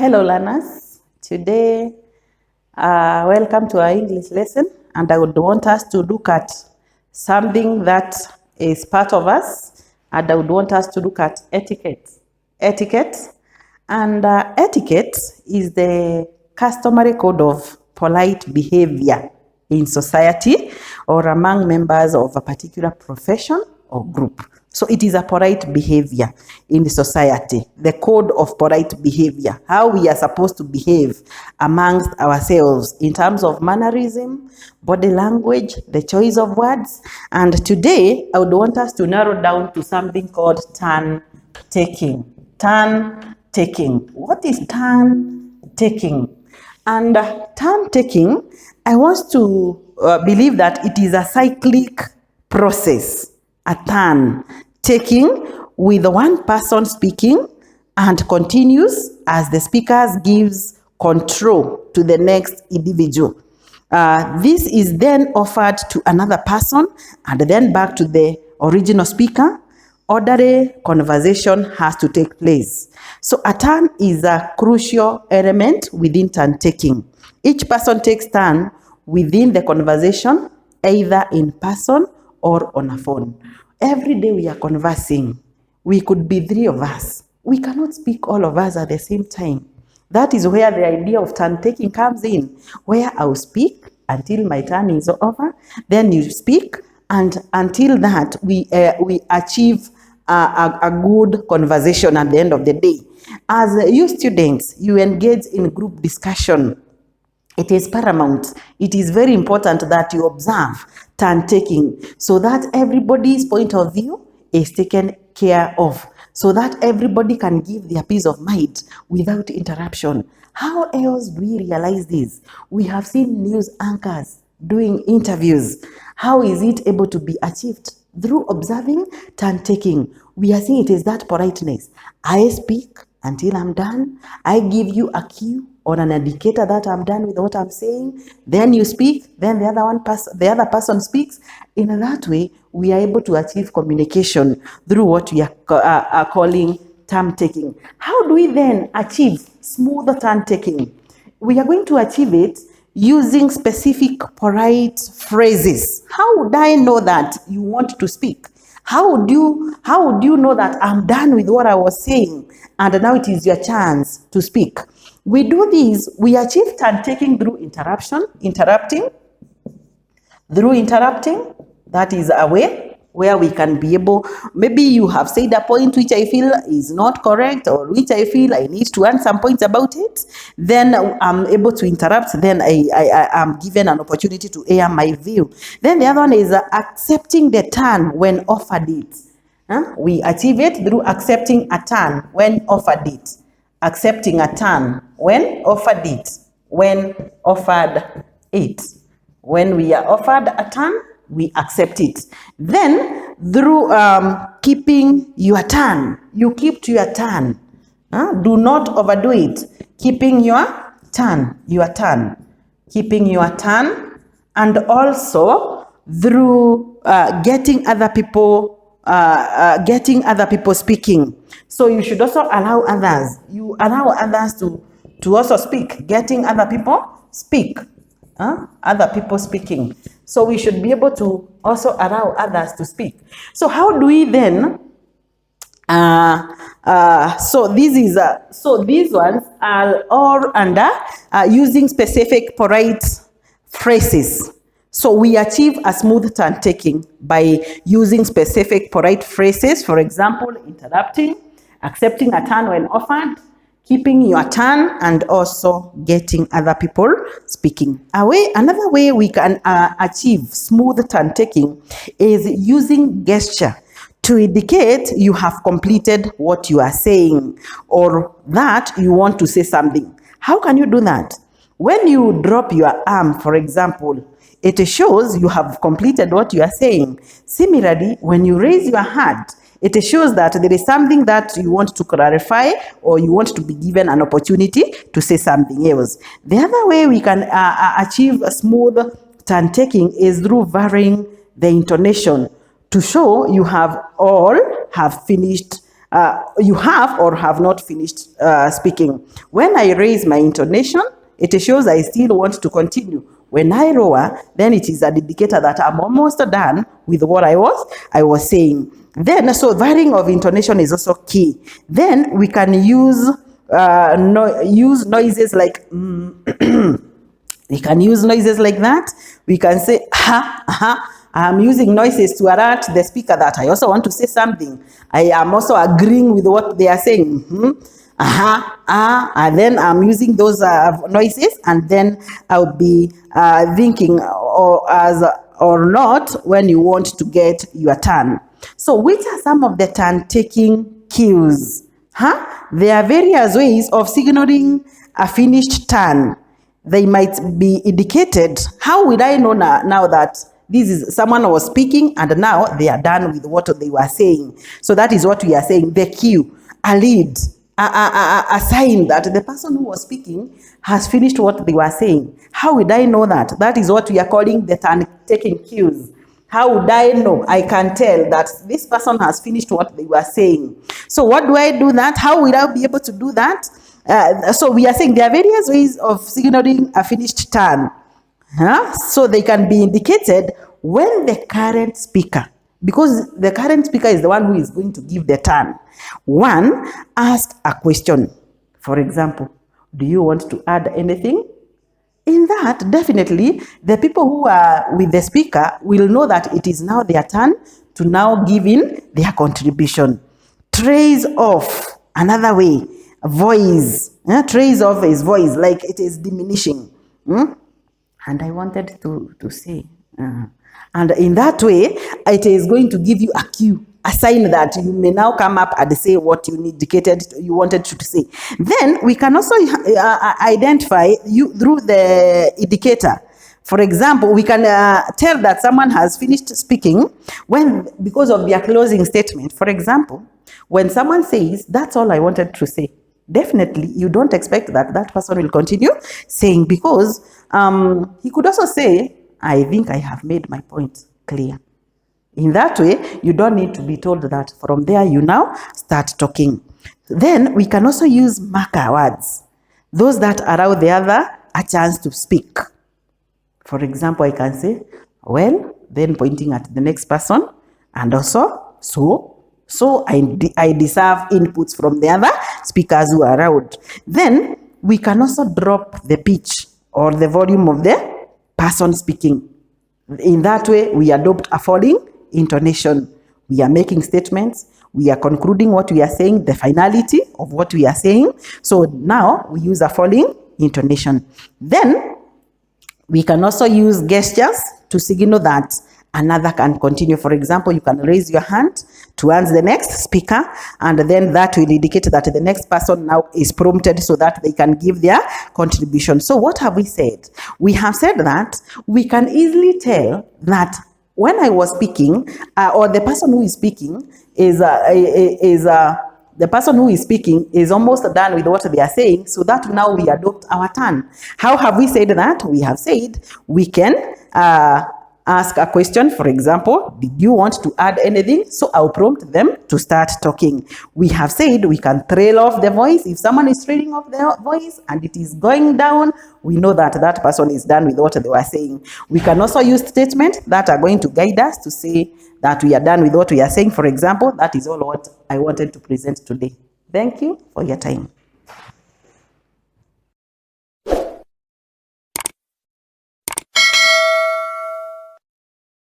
Hello learners, today welcome to our English lesson, and I would want us to look at something that is part of us, and I would want us to look at etiquette. Etiquette is the customary code of polite behavior in society or among members of a particular profession or group. So it is a polite behavior in the society, the code of polite behavior, how we are supposed to behave amongst ourselves in terms of mannerism, body language, the choice of words. And today, I would want us to narrow down to something called turn taking. Turn taking. What is turn taking? And turn taking, I want to believe that it is a cyclic process, a turn taking with one person speaking and continues as the speaker gives control to the next individual. This is then offered to another person and then back to the original speaker. Orderly conversation has to take place. So a turn is a crucial element within turn taking. Each person takes turn within the conversation, either in person or on a phone. Every day we are conversing. We could be three of us. We cannot speak all of us at the same time. That is where the idea of turn taking comes in, where I will speak until my turn is over, then you speak, and until that we achieve a good conversation at the end of the day. As you students, you engage in group discussion. It is paramount. It is very important that you observe turn taking so that everybody's point of view is taken care of, so that everybody can give their peace of mind without interruption. How else do we realize this? We have seen news anchors doing interviews. How is it able to be achieved? Through observing turn taking. We are seeing it is that politeness. I speak until I'm done. I give you a cue or an indicator that I'm done with what I'm saying. Then you speak. Then the other person speaks. In that way, we are able to achieve communication through what we are calling turn taking. How do we then achieve smooth turn taking? We are going to achieve it using specific polite phrases. How would I know that you want to speak? How would you know that I'm done with what I was saying and now it is your chance to speak? We do this, we achieve turn taking through interrupting. That is a way where we can be able, maybe you have said a point which I feel is not correct, or which I feel I need to earn some points about it. Then I'm able to interrupt. Then I am given an opportunity to air my view. Then the other one is accepting the turn when offered it. We achieve it through accepting a turn when offered it. Accepting a turn when offered it. When offered it. When we are offered a turn, we accept it. Then through keeping your turn, you keep to your turn. Do not overdo it. Keeping your turn, keeping your turn, and also through getting other people speaking. So you should also allow others. You allow others to also speak. Getting other people speak. Other people speaking. So we should be able to also allow others to speak. So how do we then? So these ones are all under using specific polite phrases. So we achieve a smooth turn taking by using specific polite phrases. For example, interrupting, accepting a turn when offered, keeping your turn, and also getting other people speaking. Another way we can achieve smooth turn taking is using gesture to indicate you have completed what you are saying or that you want to say something. How can you do that? When you drop your arm, for example, it shows you have completed what you are saying. Similarly, when you raise your hand, it shows that there is something that you want to clarify or you want to be given an opportunity to say something else. The other way we can achieve a smooth turn taking is through varying the intonation to show you have finished you have or have not finished speaking. When I raise my intonation, it shows I still want to continue. When I lower, then it is an indicator that I'm almost done with what I was saying. Then, so varying of intonation is also key. Then we can use noises like we can use noises like that. We can say ha ha. I'm using noises to alert the speaker that I also want to say something. I am also agreeing with what they are saying. And then I'm using those noises, and then I'll be thinking or not when you want to get your turn. So which are some of the turn-taking cues? There are various ways of signaling a finished turn. They might be indicated. How will I know now that this is someone was speaking and now they are done with what they were saying? So that is what we are saying, the cue, a lead, a sign that the person who was speaking has finished what they were saying. How would I know that? That is what we are calling the turn-taking cues. How would I know? I can tell that this person has finished what they were saying. So what do I do that? How will I be able to do that? So we are saying there are various ways of signaling a finished turn. So they can be indicated when the current speaker, because the current speaker is the one who is going to give the turn. One, ask a question. For example, do you want to add anything? In that, definitely, the people who are with the speaker will know that it is now their turn to now give in their contribution. Trace off, another way, voice. Trace off is voice, like it is diminishing. And I wanted to say, and in that way, it is going to give you a cue, a sign that you may now come up and say what you you wanted to say. Then we can also identify you through the indicator. For example, we can tell that someone has finished speaking because of their closing statement. For example, when someone says, "That's all I wanted to say," definitely you don't expect that person will continue saying, because he could also say, "I think I have made my point clear." In that way, you don't need to be told that. From there, you now start talking. Then we can also use marker words, those that allow the other a chance to speak. For example, I can say, "Well," then pointing at the next person, and also, so I deserve inputs from the other speakers who are around. Then we can also drop the pitch or the volume of the person speaking. In that way, we adopt a falling intonation. We are making statements. We are concluding what we are saying, the finality of what we are saying. So now we use a falling intonation. Then we can also use gestures to signal that another can continue. For example, you can raise your hand towards the next speaker, and then that will indicate that the next person now is prompted so that they can give their contribution. So what have we said? We have said that we can easily tell that when I was speaking, or the person who is speaking the person who is speaking is almost done with what they are saying, so that now we adopt our turn. How have we said that? We have said we can ask a question. For example, "Did you want to add anything?" So I'll prompt them to start talking. We have said we can trail off the voice. If someone is trailing off the voice and it is going down, we know that that person is done with what they were saying. We can also use statements that are going to guide us to say that we are done with what we are saying. For example, "That is all what I wanted to present today. Thank you for your time."